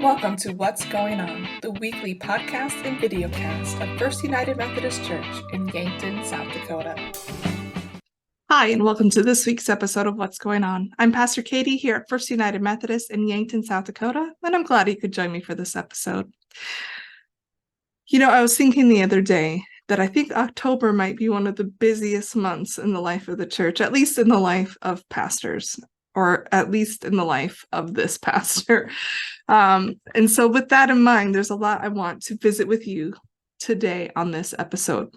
Welcome to What's Going On, the weekly podcast and videocast of First United Methodist Church in Yankton, South Dakota. Hi, and welcome to this week's episode of What's Going On. I'm Pastor Katie here at First United Methodist in Yankton, South Dakota, and I'm glad you could join me for this episode. I was thinking the other day that I think October might be one of the busiest months in the life of the church, at least in the life of pastors, or at least in the life of this pastor. And so with that in mind, there's a lot I want to visit with you today on this episode.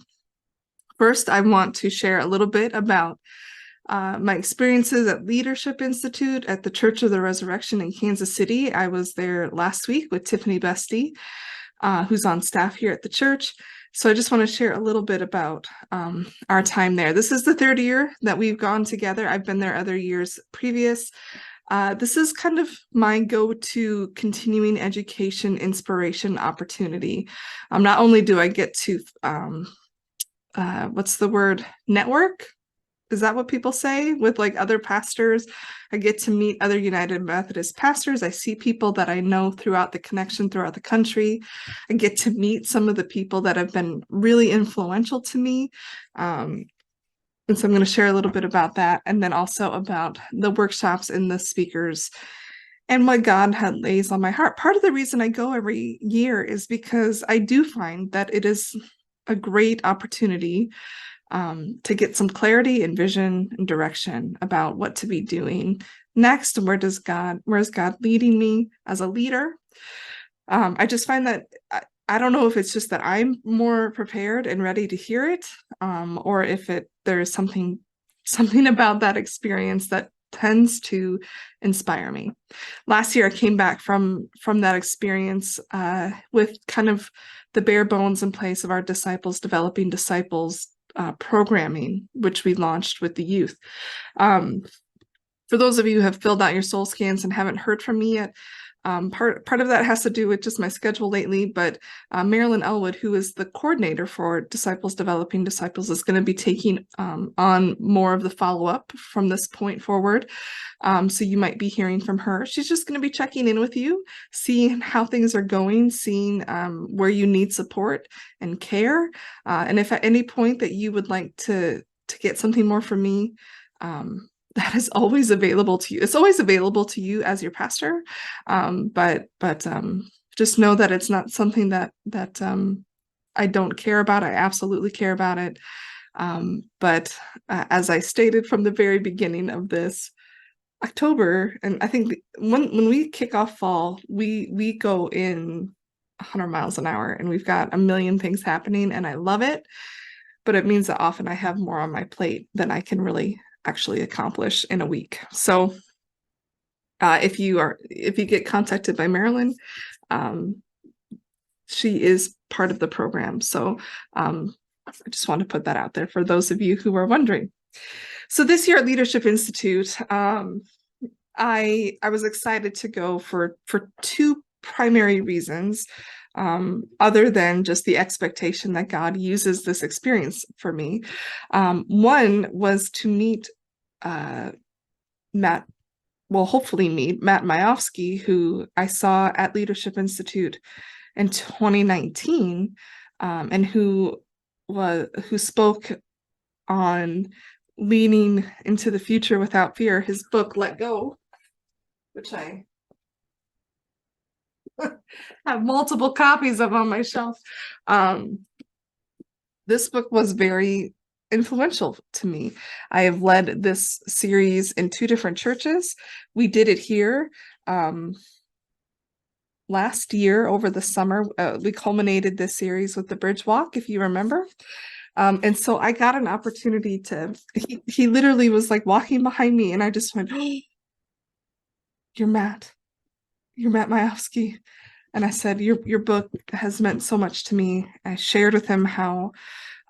First, I want to share a little bit about my experiences at Leadership Institute at the Church of the Resurrection in Kansas City. I was there last week with Tiffany Bestie, who's on staff here at the church. So I just want to share a little bit about our time there. This is the third year that we've gone together. I've been there other years previous. This is kind of my go-to continuing education inspiration opportunity. Not only do I get to, network? Is that what people say? With like other pastors, I get to meet other United Methodist pastors. I see people that I know throughout the connection throughout the country. I get to meet some of the people that have been really influential to me. And so I'm going to share a little bit about that, and then also about the workshops and the speakers and what God had lays on my heart. Part of the reason I go every year is because I do find that it is a great opportunity to get some clarity and vision and direction about what to be doing next. Where is God leading me as a leader? I just find that I don't know if it's just that I'm more prepared and ready to hear it, or if there's something about that experience that tends to inspire me. Last year, I came back from that experience with kind of the bare bones in place of our Developing Disciples programming, which we launched with the youth. For those of you who have filled out your soul scans and haven't heard from me yet, part of that has to do with just my schedule lately, but Marilyn Elwood, who is the coordinator for Developing Disciples, is going to be taking on more of the follow-up from this point forward. So you might be hearing from her. She's just going to be checking in with you, seeing how things are going, seeing where you need support and care. And if at any point that you would like to get something more from me, that is always available to you. It's always available to you as your pastor, but just know that it's not something that I don't care about. I absolutely care about it. But as I stated from the very beginning of this, October, and I think when we kick off fall, we go in 100 miles an hour, and we've got a million things happening, and I love it. But it means that often I have more on my plate than I can really actually accomplish in a week. So if you get contacted by Marilyn, she is part of the program. So I just want to put that out there for those of you who are wondering. So this year at Leadership Institute, I was excited to go for two primary reasons, other than just the expectation that God uses this experience for me. One was to meet hopefully meet Matt Majowski, who I saw at Leadership Institute in 2019, and who spoke on leaning into the future without fear, his book, Let Go, which I have multiple copies of on my shelf. This book was very influential to me. I have led this series in 2 different churches. We did it here last year over the summer. We culminated this series with the Bridge Walk, if you remember. And so I got an opportunity he literally was like walking behind me, and I just went, "Oh, you're Matt Majowski." And I said, your book has meant so much to me. I shared with him how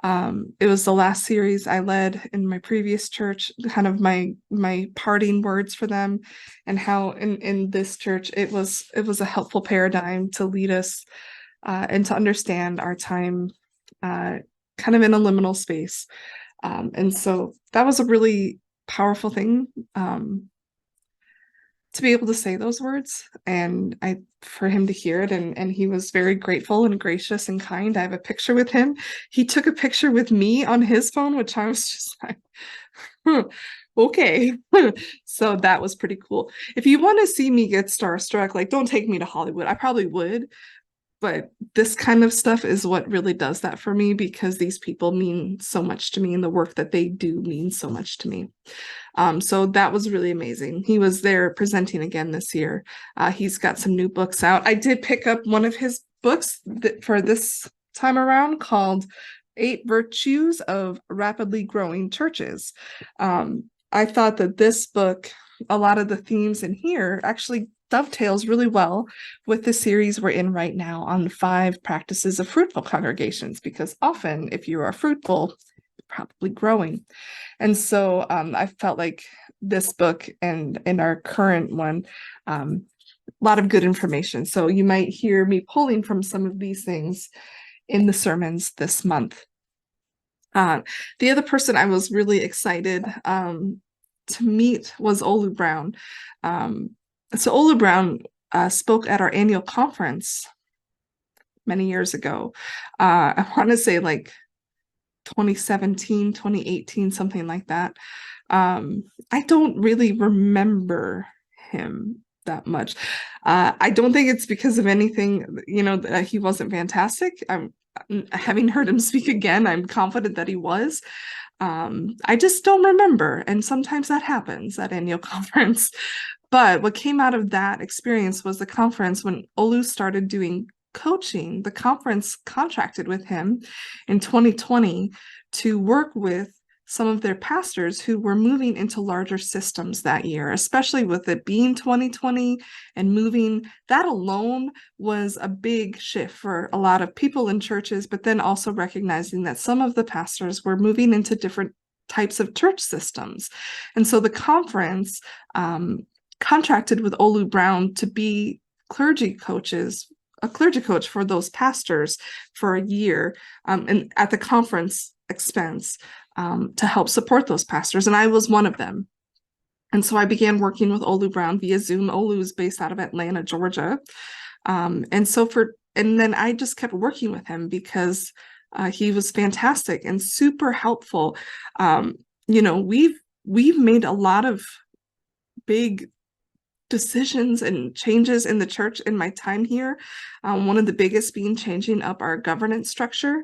it was the last series I led in my previous church, kind of my parting words for them, and how in this church it was a helpful paradigm to lead us and to understand our time kind of in a liminal space. And so that was a really powerful thing. to be able to say those words, and for him to hear it, and he was very grateful and gracious and kind. I have a picture with him. He took a picture with me on his phone, which I was just like, okay. So that was pretty cool. If you want to see me get starstruck, like, don't take me to Hollywood. I probably would, but this kind of stuff is what really does that for me, because these people mean so much to me, and the work that they do means so much to me. So that was really amazing. He was there presenting again this year. He's got some new books out. I did pick up one of his books for this time around, called 8 Virtues of Rapidly Growing Churches. I thought that this book, a lot of the themes in here actually dovetails really well with the series we're in right now on 5 practices of fruitful congregations, because often if you are fruitful, you're probably growing. And so I felt like this book and our current one, a lot of good information. So you might hear me pulling from some of these things in the sermons this month. The other person I was really excited to meet was Olu Brown. So Olu Brown spoke at our annual conference many years ago. I want to say like 2017, 2018, something like that. I don't really remember him that much. I don't think it's because of anything, that he wasn't fantastic. Having heard him speak again, I'm confident that he was. I just don't remember. And sometimes that happens at annual conference. But what came out of that experience was the conference, when Olu started doing coaching, the conference contracted with him in 2020 to work with some of their pastors who were moving into larger systems that year, especially with it being 2020 and moving. That alone was a big shift for a lot of people in churches, but then also recognizing that some of the pastors were moving into different types of church systems. And so the conference contracted with Olu Brown to be a clergy coach for those pastors for a year, and at the conference expense, to help support those pastors. And I was one of them. And so I began working with Olu Brown via Zoom. Olu is based out of Atlanta, Georgia. And then I just kept working with him because he was fantastic and super helpful. We've made a lot of big decisions and changes in the church in my time here. One of the biggest being changing up our governance structure.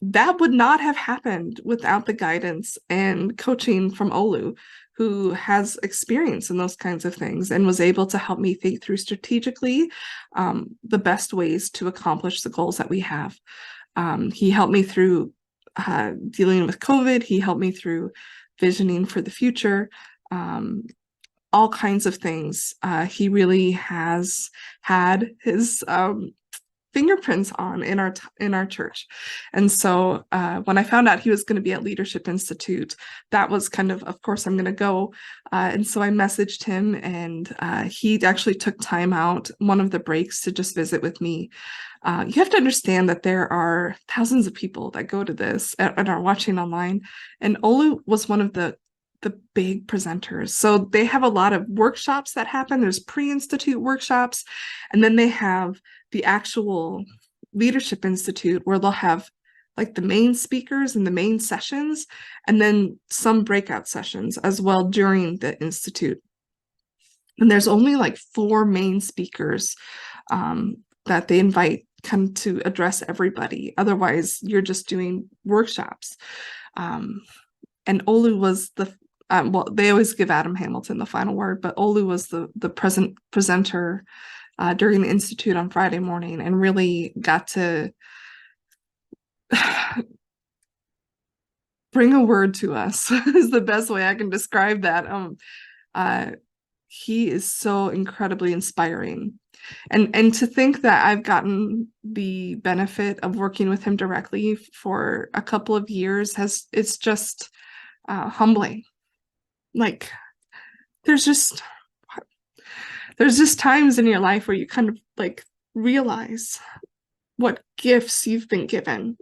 That would not have happened without the guidance and coaching from Olu, who has experience in those kinds of things and was able to help me think through strategically the best ways to accomplish the goals that we have. He helped me through dealing with COVID. He helped me through visioning for the future. All kinds of things. He really has had his fingerprints on in our church. And so when I found out he was going to be at Leadership Institute, that was kind of course I'm going to go. And so I messaged him, and he actually took time out, one of the breaks, to just visit with me. You have to understand that there are thousands of people that go to this and are watching online. And Olu was one of the big presenters. So they have a lot of workshops that happen. There's pre-institute workshops, and then they have the actual Leadership Institute, where they'll have like the main speakers and the main sessions, and then some breakout sessions as well during the institute. And there's only like 4 main speakers that they invite come to address everybody. Otherwise, you're just doing workshops. And Olu was they always give Adam Hamilton the final word, but Olu was the presenter during the Institute on Friday morning, and really got to bring a word to us is the best way I can describe that. He is so incredibly inspiring. And to think that I've gotten the benefit of working with him directly for a couple of years it's just humbling. Like there's just times in your life where you kind of like realize what gifts you've been given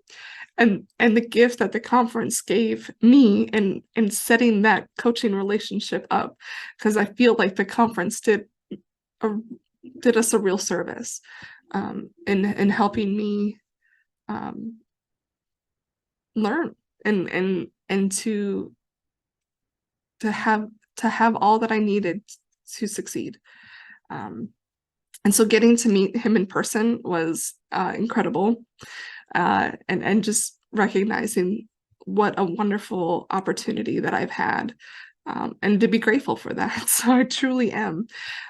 and the gift that the conference gave me in setting that coaching relationship up, because I feel like the conference did us a real service in helping me learn and to have all that I needed to succeed. And so getting to meet him in person was incredible, and just recognizing what a wonderful opportunity that I've had, and to be grateful for that. So I truly am.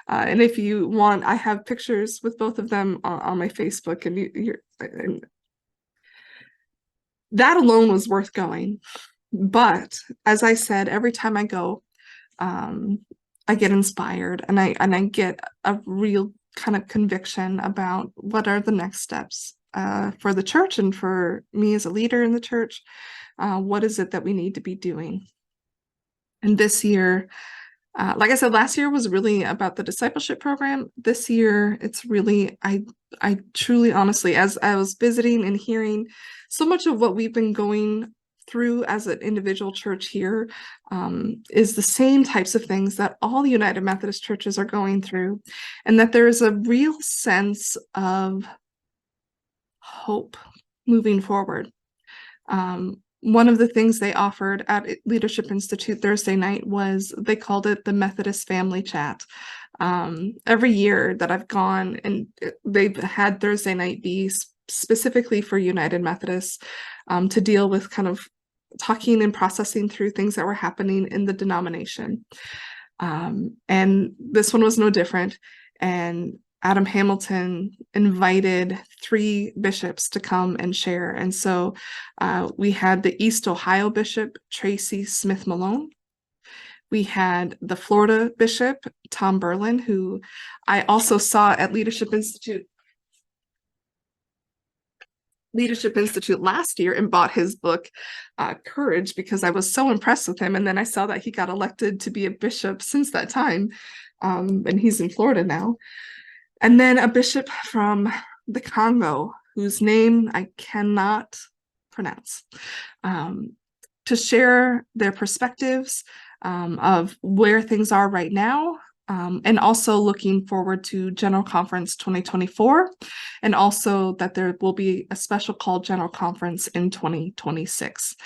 And if you want, I have pictures with both of them on my Facebook, and that alone was worth going. But as I said, every time I go, I get inspired, and I get a real kind of conviction about what are the next steps for the church and for me as a leader in the church. What is it that we need to be doing? And this year, like I said, last year was really about the discipleship program. This year, it's really, I truly, honestly, as I was visiting and hearing so much of what we've been going through as an individual church here, is the same types of things that all United Methodist churches are going through, and that there is a real sense of hope moving forward. One of the things they offered at Leadership Institute Thursday night was, they called it the Methodist Family Chat. Every year that I've gone, and they've had Thursday night be specifically for United Methodists, to deal with kind of talking and processing through things that were happening in the denomination. And this one was no different. And Adam Hamilton invited 3 bishops to come and share. And so we had the East Ohio Bishop, Tracy Smith Malone. We had the Florida Bishop, Tom Berlin, who I also saw at Leadership Institute last year and bought his book, Courage, because I was so impressed with him. And then I saw that he got elected to be a bishop since that time, and he's in Florida now. And then a bishop from the Congo, whose name I cannot pronounce, to share their perspectives of where things are right now, and also looking forward to General Conference 2024, and also that there will be a special called General Conference in 2026.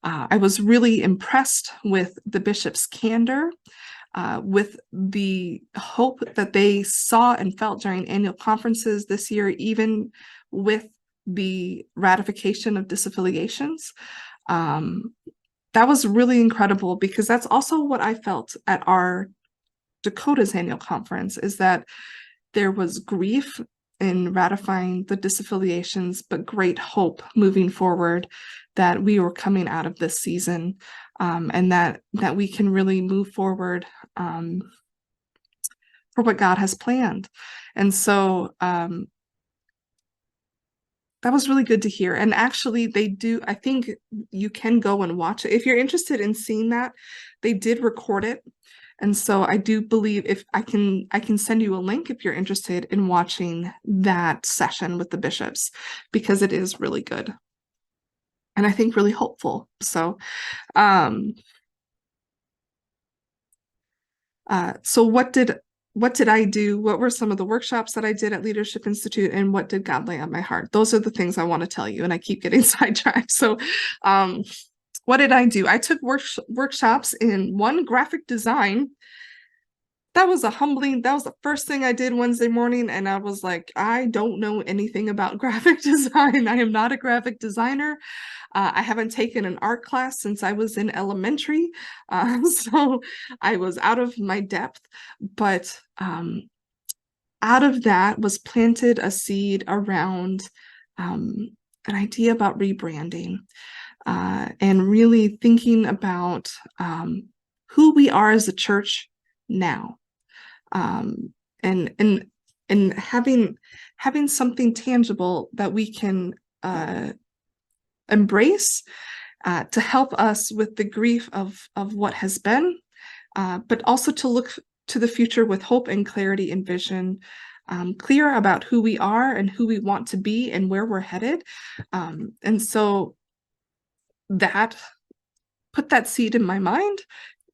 I was really impressed with the bishop's candor, with the hope that they saw and felt during annual conferences this year, even with the ratification of disaffiliations. That was really incredible, because that's also what I felt at our Dakota's annual conference, is that there was grief in ratifying the disaffiliations, but great hope moving forward that we were coming out of this season, and that we can really move forward for what God has planned. And so that was really good to hear. And actually, they do, I think you can go and watch it. If you're interested in seeing that, they did record it. And so I do believe, if I can send you a link if you're interested in watching that session with the bishops, because it is really good. And I think really hopeful. So, so what did I do? What were some of the workshops that I did at Leadership Institute, and what did God lay on my heart? Those are the things I want to tell you, and I keep getting sidetracked. So, what did I do? I took workshops in one, graphic design. That was the first thing I did Wednesday morning, and I was like, I don't know anything about graphic design. I am not a graphic designer. I haven't taken an art class since I was in elementary, so I was out of my depth. But out of that was planted a seed around an idea about rebranding, and really thinking about who we are as a church now, and having something tangible that we can embrace, to help us with the grief of what has been, but also to look to the future with hope and clarity and vision, clear about who we are and who we want to be and where we're headed. And so that put that seed in my mind.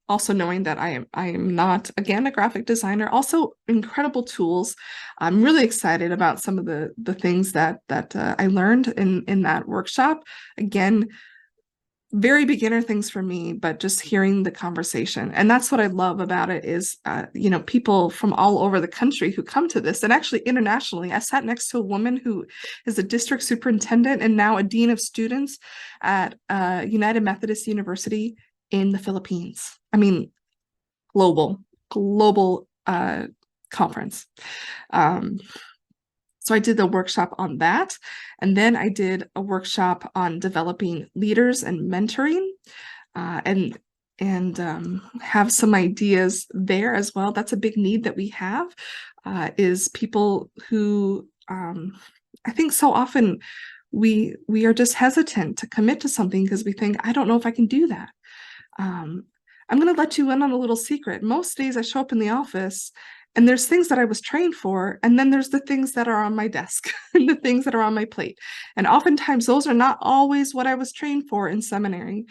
Also knowing that I am not, again, a graphic designer. Also incredible tools. I'm really excited about some of the things that I learned in that workshop. Again, very beginner things for me, but just hearing the conversation. And that's what I love about it is, people from all over the country who come to this, and actually internationally. I sat next to a woman who is a district superintendent and now a dean of students at United Methodist University in the Philippines. I mean, global conference. So I did the workshop on that. And then I did a workshop on developing leaders and mentoring, and have some ideas there as well. That's a big need that we have, is people who, I think so often we are just hesitant to commit to something because we think, I don't know if I can do that. I'm going to let you in on a little secret. Most days I show up in the office and there's things that I was trained for, and then there's the things that are on my desk and the things that are on my plate. And oftentimes those are not always what I was trained for in seminary.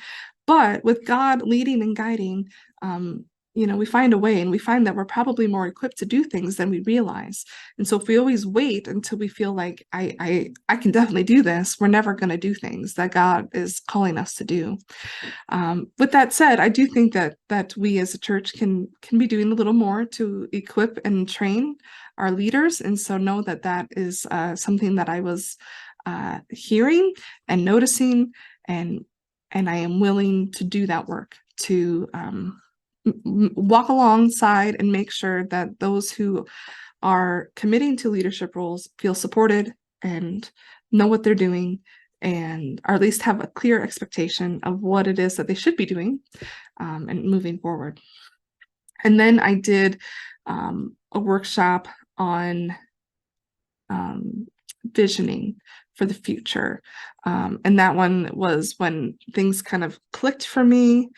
But with God leading and guiding, we find a way, and we find that we're probably more equipped to do things than we realize. And so if we always wait until we feel like I can definitely do this, we're never going to do things that God is calling us to do. With that said, I do think that we as a church can be doing a little more to equip and train our leaders. And so know that is something that I was hearing and noticing, and I am willing to do that work to walk alongside and make sure that those who are committing to leadership roles feel supported and know what they're doing, and or at least have a clear expectation of what it is that they should be doing, and moving forward. And then I did a workshop on visioning for the future. And that one was when things kind of clicked for me,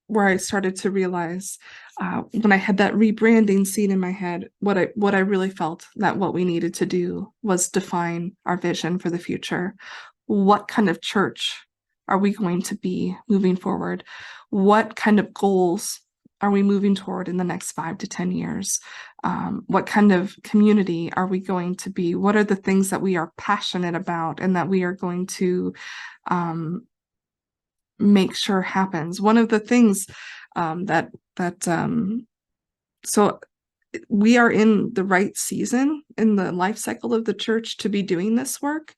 where I started to realize, when I had that rebranding scene in my head, what I really felt that what we needed to do was define our vision for the future. What kind of church are we going to be moving forward? What kind of goals are we moving toward in the next 5 to 10 years? What kind of community are we going to be? What are the things that we are passionate about and that we are going to make sure happens? One of the things so we are in the right season in the life cycle of the church to be doing this work,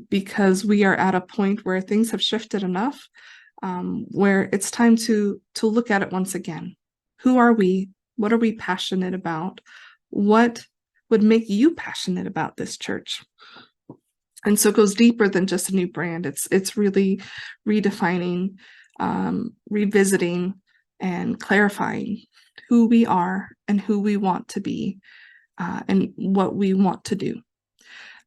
because we are at a point where things have shifted enough, where it's time to look at it once again. Who are we? What are we passionate about? What would make you passionate about this church? And so it goes deeper than just a new brand. It's really redefining, revisiting, and clarifying who we are and who we want to be, and what we want to do.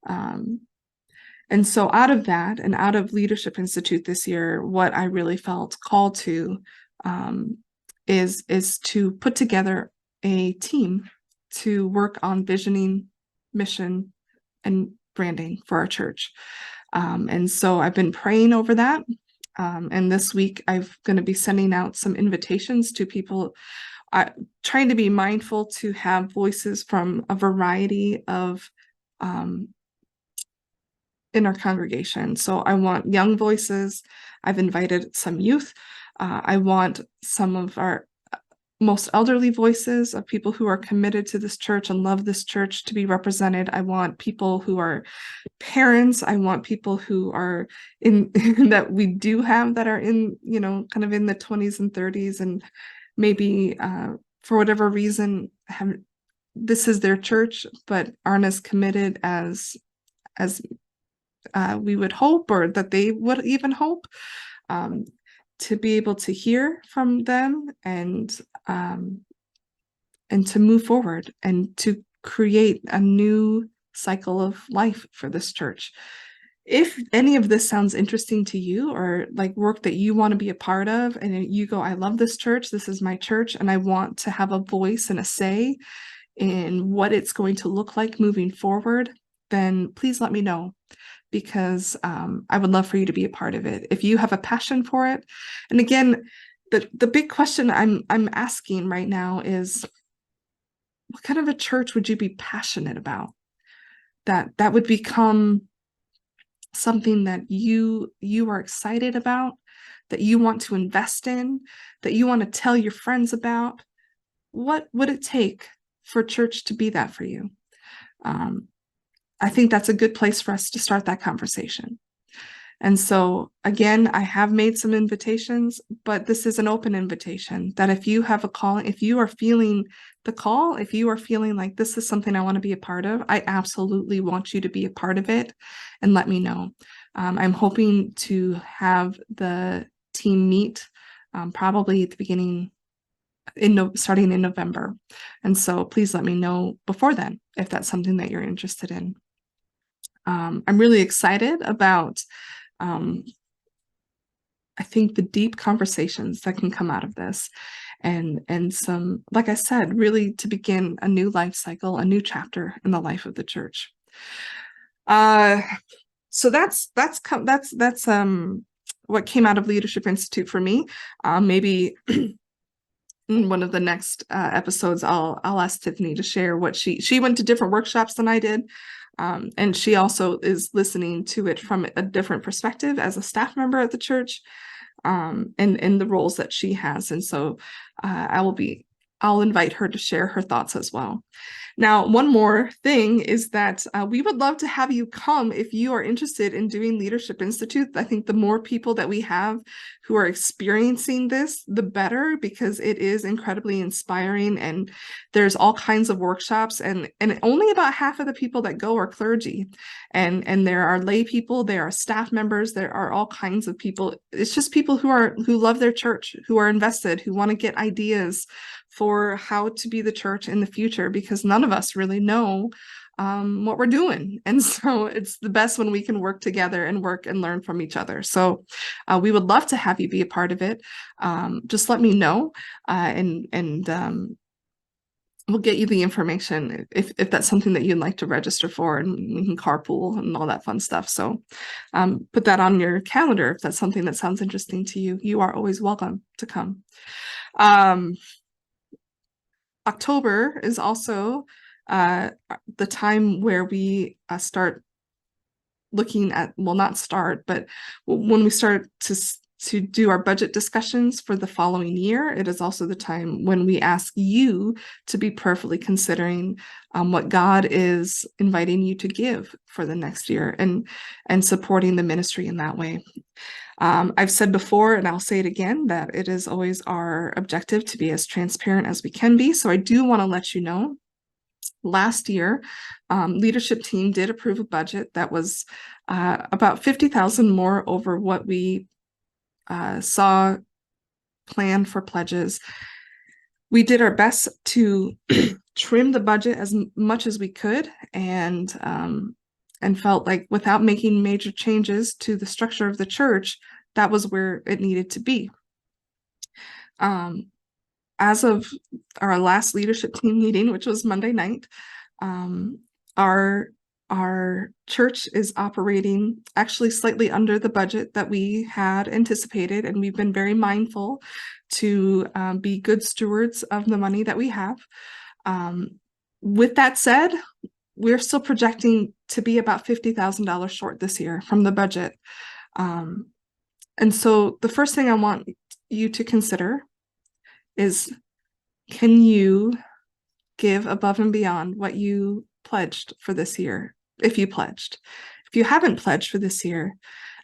And so out of that, and out of Leadership Institute this year, what I really felt called to, is to put together a team to work on visioning, mission, and branding for our church. And so I've been praying over that. And this week I'm going to be sending out some invitations to people, trying to be mindful to have voices from a variety of in our congregation. So I want young voices. I've invited some youth. I want some of our most elderly voices of people who are committed to this church and love this church to be represented. I want people who are parents. I want people who are in that we do have that are in, kind of in the 20s and 30s, and maybe for whatever reason this is their church, but aren't as committed as we would hope, or that they would even hope, to be able to hear from them and to move forward and to create a new cycle of life for this church. If any of this sounds interesting to you, or like work that you want to be a part of, and you go, I love this church, this is my church, and I want to have a voice and a say in what it's going to look like moving forward, then please let me know. because I would love for you to be a part of it. If you have a passion for it, and again, the big question I'm asking right now is, what kind of a church would you be passionate about? That would become something that you are excited about, that you want to invest in, that you want to tell your friends about. What would it take for church to be that for you? I think that's a good place for us to start that conversation. And so, again, I have made some invitations, but this is an open invitation that if you have a call, if you are feeling the call, if you are feeling like this is something I want to be a part of, I absolutely want you to be a part of it and let me know. I'm hoping to have the team meet probably at the beginning, starting in November. And so please let me know before then if that's something that you're interested in. I'm really excited about I think the deep conversations that can come out of this, and some, like I said, really to begin a new life cycle, a new chapter in the life of the church. So that's what came out of Leadership Institute for me. Maybe in one of the next episodes, I'll ask Tiffany to share what she went to different workshops than I did. And she also is listening to it from a different perspective as a staff member at the church, and the roles that she has. And so I'll invite her to share her thoughts as well. Now, one more thing is that we would love to have you come if you are interested in doing Leadership Institute. I think the more people that we have who are experiencing this, the better, because it is incredibly inspiring, and there's all kinds of workshops, and only about half of the people that go are clergy, and there are lay people, there are staff members, there are all kinds of people. It's just people who love their church, who are invested, who want to get ideas for how to be the church in the future, because none of us really know what we're doing. And so it's the best when we can work together and work and learn from each other. So we would love to have you be a part of it. Just let me know, and we'll get you the information if that's something that you'd like to register for, and we can carpool and all that fun stuff. So put that on your calendar. If that's something that sounds interesting to you, you are always welcome to come. October is also the time where we start looking at, well, not start, but when we start to do our budget discussions for the following year. It is also the time when we ask you to be prayerfully considering what God is inviting you to give for the next year, and supporting the ministry in that way. I've said before, and I'll say it again, that it is always our objective to be as transparent as we can be. So I do want to let you know, last year, leadership team did approve a budget that was about $50,000 more over what we saw planned for pledges. We did our best to trim the budget as much as we could, and felt like without making major changes to the structure of the church, that was where it needed to be. As of our last leadership team meeting, which was Monday night, our church is operating actually slightly under the budget that we had anticipated, and we've been very mindful to be good stewards of the money that we have. With that said, we're still projecting to be about $50,000 short this year from the budget. And so the first thing I want you to consider is, can you give above and beyond what you pledged for this year? If you pledged. If you haven't pledged for this year,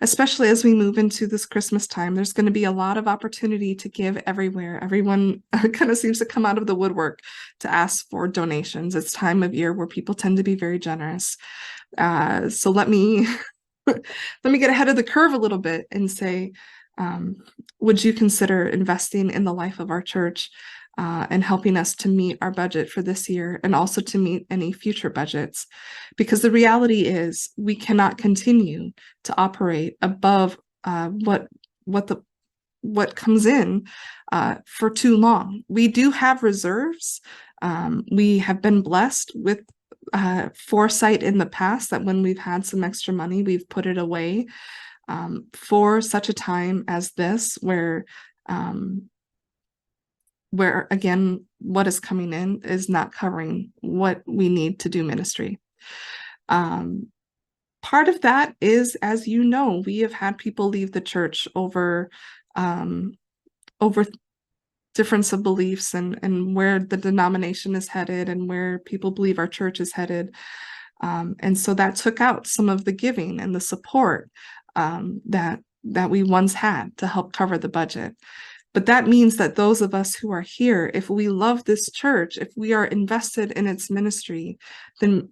especially as we move into this Christmas time, there's going to be a lot of opportunity to give everywhere. Everyone kind of seems to come out of the woodwork to ask for donations. It's time of year where people tend to be very generous. So let me get ahead of the curve a little bit and say, would you consider investing in the life of our church and helping us to meet our budget for this year, and also to meet any future budgets? Because the reality is we cannot continue to operate above what comes in for too long. We do have reserves. We have been blessed with foresight in the past that when we've had some extra money, we've put it away for such a time as this, where again, what is coming in is not covering what we need to do ministry. Part of that is, as you know, we have had people leave the church over difference of beliefs and where the denomination is headed and where people believe our church is headed. And so that took out some of the giving and the support that we once had to help cover the budget. But that means that those of us who are here, if we love this church, if we are invested in its ministry, then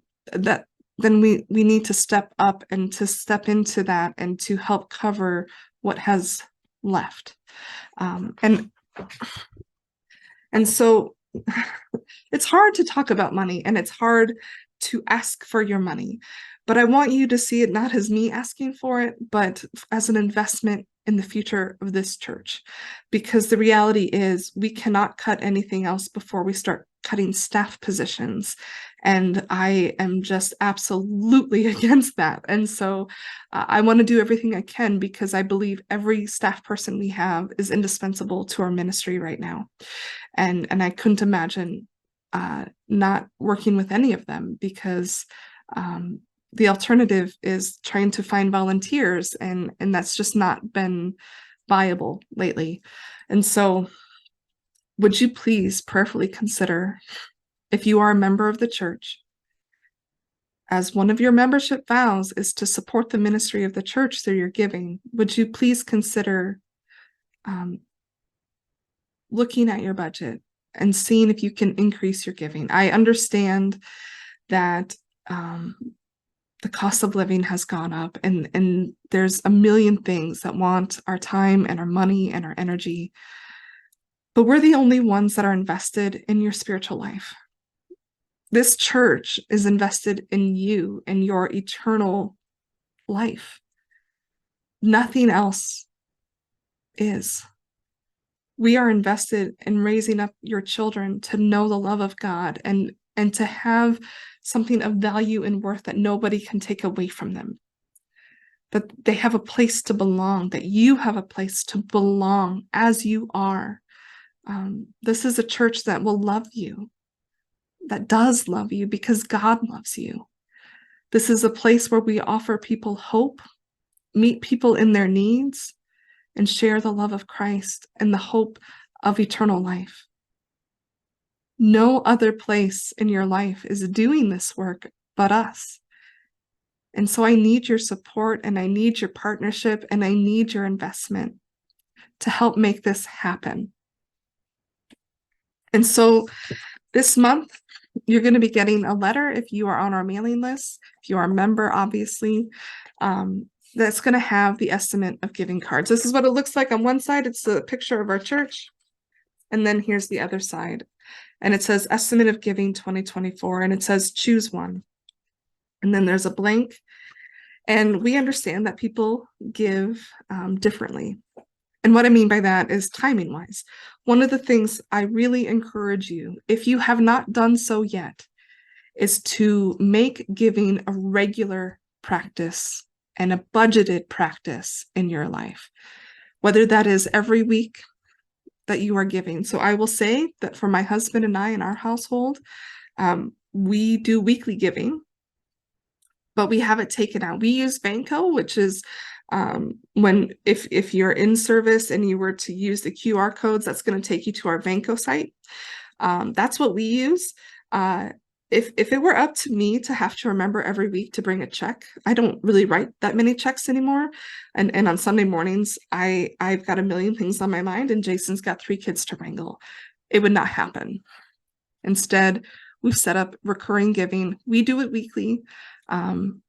we need to step up and to step into that and to help cover what has left. And so it's hard to talk about money, and it's hard to ask for your money, but I want you to see it not as me asking for it, but as an investment in the future of this church. Because the reality is we cannot cut anything else before we start cutting staff positions. And I am just absolutely against that. And so I want to do everything I can, because I believe every staff person we have is indispensable to our ministry right now. And I couldn't imagine not working with any of them, because the alternative is trying to find volunteers, and that's just not been viable lately. And so would you please prayerfully consider, if you are a member of the church, as one of your membership vows is to support the ministry of the church through your giving, would you please consider looking at your budget and seeing if you can increase your giving? I understand that the cost of living has gone up, and there's a million things that want our time and our money and our energy, but we're the only ones that are invested in your spiritual life. This church is invested in you and your eternal life. Nothing else is. We are invested in raising up your children to know the love of God and to have something of value and worth that nobody can take away from them. That they have a place to belong, that you have a place to belong as you are. This is a church that will love you, that does love you because God loves you. This is a place where we offer people hope, meet people in their needs, and share the love of Christ and the hope of eternal life. No other place in your life is doing this work but us. And so I need your support, and I need your partnership, and I need your investment to help make this happen. And so this month, you're going to be getting a letter if you are on our mailing list, if you are a member, obviously, that's going to have the estimate of giving cards. This is what it looks like. On one side, it's a picture of our church. And then here's the other side. And it says estimate of giving 2024. And it says choose one. And then there's a blank. And we understand that people give differently. And what I mean by that is timing wise. One of the things I really encourage you, if you have not done so yet, is to make giving a regular practice and a budgeted practice in your life, whether that is every week that you are giving. So I will say that for my husband and I in our household, we do weekly giving, but we have it taken out. We use Vanco, which is if you're in service and you were to use the QR codes, that's going to take you to our Vanco site. That's what we use. If it were up to me to have to remember every week to bring a check, I don't really write that many checks anymore. And on Sunday mornings, I've got a million things on my mind, and Jason's got 3 kids to wrangle. It would not happen. Instead, we've set up recurring giving. We do it weekly. You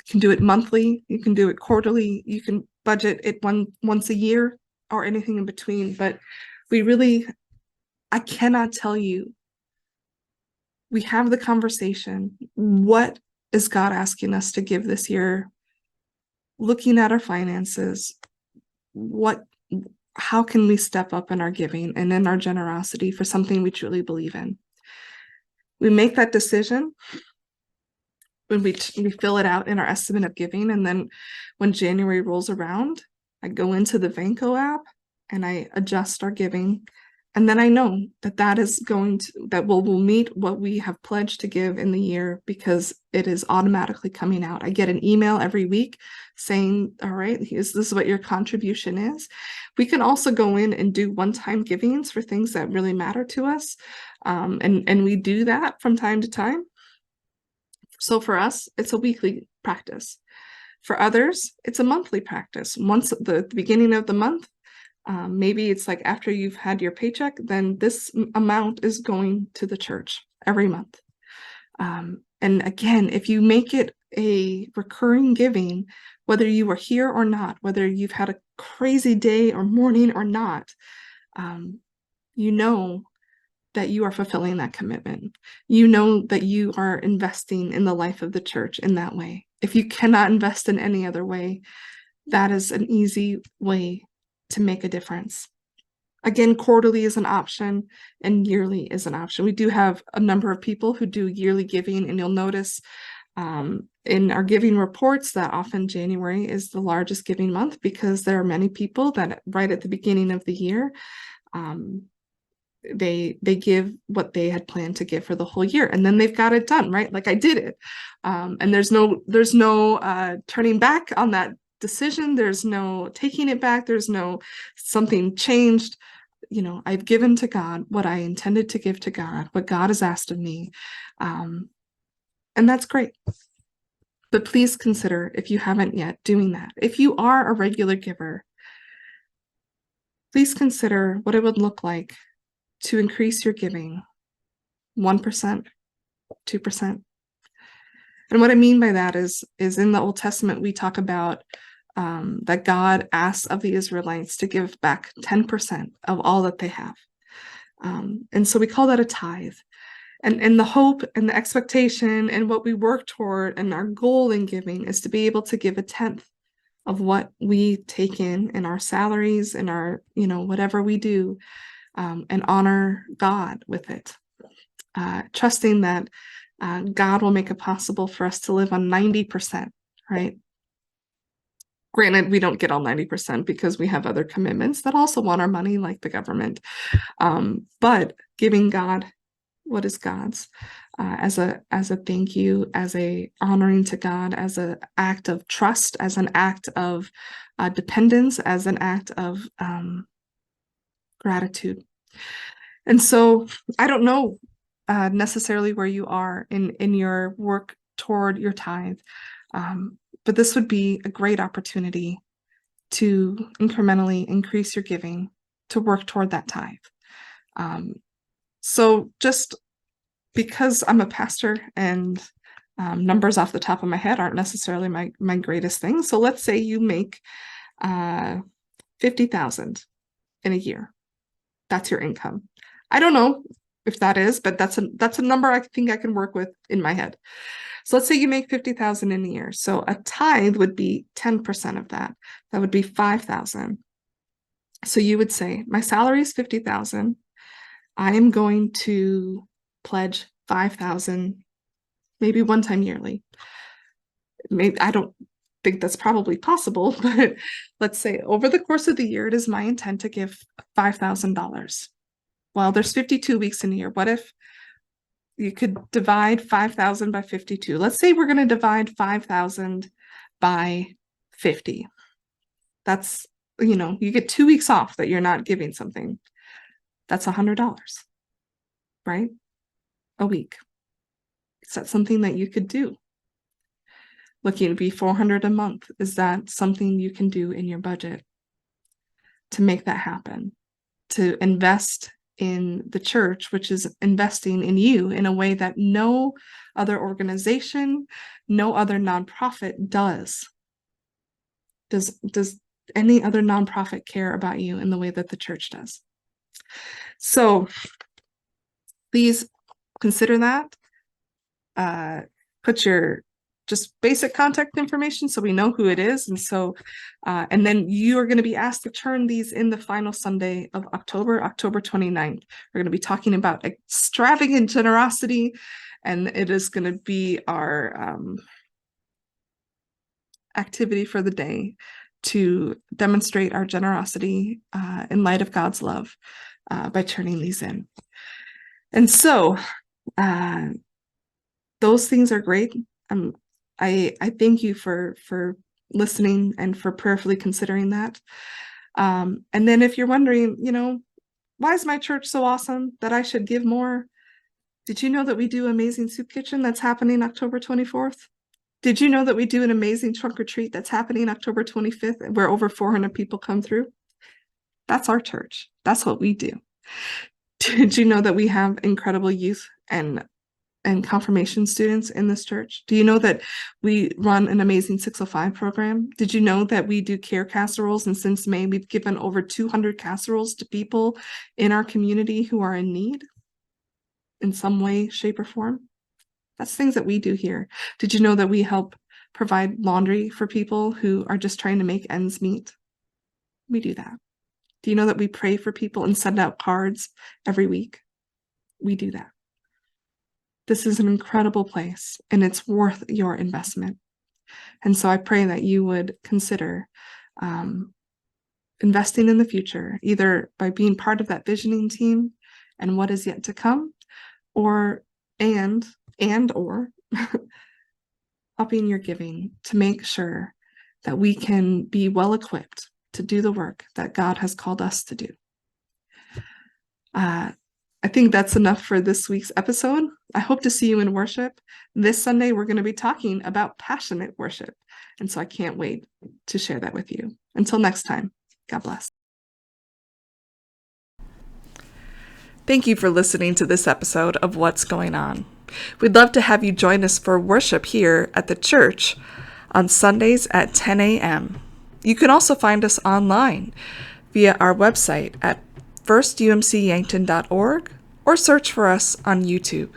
can do it monthly. You can do it quarterly. You can budget it once a year or anything in between. But I cannot tell you. We have the conversation. What is God asking us to give this year? Looking at our finances, how can we step up in our giving and in our generosity for something we truly believe in? We make that decision, when we fill it out in our estimate of giving, and then when January rolls around, I go into the Vanco app and I adjust our giving. And then I know that will meet what we have pledged to give in the year, because it is automatically coming out. I get an email every week saying, all right, this is what your contribution is. We can also go in and do one-time givings for things that really matter to us. And we do that from time to time. So for us, it's a weekly practice. For others, it's a monthly practice. Once at the beginning of the month, maybe it's like after you've had your paycheck, then this amount is going to the church every month. And again, if you make it a recurring giving, whether you were here or not, whether you've had a crazy day or morning or not, you know that you are fulfilling that commitment. You know that you are investing in the life of the church in that way. If you cannot invest in any other way, that is an easy way to make a difference. Again, quarterly is an option and yearly is an option. We do have a number of people who do yearly giving, and you'll notice in our giving reports that often January is the largest giving month, because there are many people that right at the beginning of the year, they give what they had planned to give for the whole year, and then they've got it done, right? Like I did it. And there's no turning back on that decision. There's no taking it back. There's no something changed. You know, I've given to God what I intended to give to God, what God has asked of me. And that's great. But please consider, if you haven't yet, doing that. If you are a regular giver, please consider what it would look like to increase your giving 1%, 2%. And what I mean by that is in the Old Testament, we talk about that God asks of the Israelites to give back 10% of all that they have. And so we call that a tithe. And the hope and the expectation and what we work toward and our goal in giving is to be able to give 1/10 of what we take in our salaries and our, whatever we do, and honor God with it. Trusting that God will make it possible for us to live on 90%, right? Granted, we don't get all 90% because we have other commitments that also want our money, like the government. But giving God what is God's, as a thank you, as a honoring to God, as an act of trust, as an act of dependence, as an act of gratitude. And so I don't know necessarily where you are in your work toward your tithe, but this would be a great opportunity to incrementally increase your giving to work toward that tithe. So just because I'm a pastor and numbers off the top of my head aren't necessarily my greatest thing. So let's say you make $50,000 in a year. That's your income. I don't know if that is, but that's a number I think I can work with in my head. So let's say you make $50,000 in a year. So a tithe would be 10% of that. That would be $5,000. So you would say, my salary is $50,000. I am going to pledge $5,000, maybe one time yearly. Maybe I don't think that's probably possible, but let's say over the course of the year, it is my intent to give $5,000. Well, there's 52 weeks in a year. What if you could divide 5,000 by 52? Let's say we're going to divide 5,000 by 50. That's, you get 2 weeks off that you're not giving something. That's $100, right? A week. Is that something that you could do? Looking to be $400 a month. Is that something you can do in your budget to make that happen? To invest in the church, which is investing in you in a way that no other organization, no other nonprofit does. Does any other nonprofit care about you in the way that the church does? So please consider that. Put your just basic contact information so we know who it is. And so, and then you are going to be asked to turn these in the final Sunday of October 29th. We're going to be talking about extravagant generosity And it is going to be our activity for the day to demonstrate our generosity in light of God's love by turning these in. And so those things are great. I thank you for listening and for prayerfully considering that. And then if you're wondering, why is my church so awesome that I should give more? Did you know that we do Amazing Soup Kitchen that's happening October 24th? Did you know that we do an amazing trunk or treat that's happening October 25th, where over 400 people come through? That's our church. That's what we do. Did you know that we have incredible youth and confirmation students in this church? Do you know that we run an amazing 605 program? Did you know that we do care casseroles? And since May, we've given over 200 casseroles to people in our community who are in need in some way, shape, or form. That's things that we do here. Did you know that we help provide laundry for people who are just trying to make ends meet? We do that. Do you know that we pray for people and send out cards every week? We do that. This is an incredible place, and it's worth your investment. And so I pray that you would consider investing in the future, either by being part of that visioning team and what is yet to come, or upping your giving to make sure that we can be well equipped to do the work that God has called us to do. I think that's enough for this week's episode. I hope to see you in worship. This Sunday, we're going to be talking about passionate worship. And so I can't wait to share that with you. Until next time, God bless. Thank you for listening to this episode of What's Going On. We'd love to have you join us for worship here at the church on Sundays at 10 a.m. You can also find us online via our website at firstumcyankton.org or search for us on YouTube.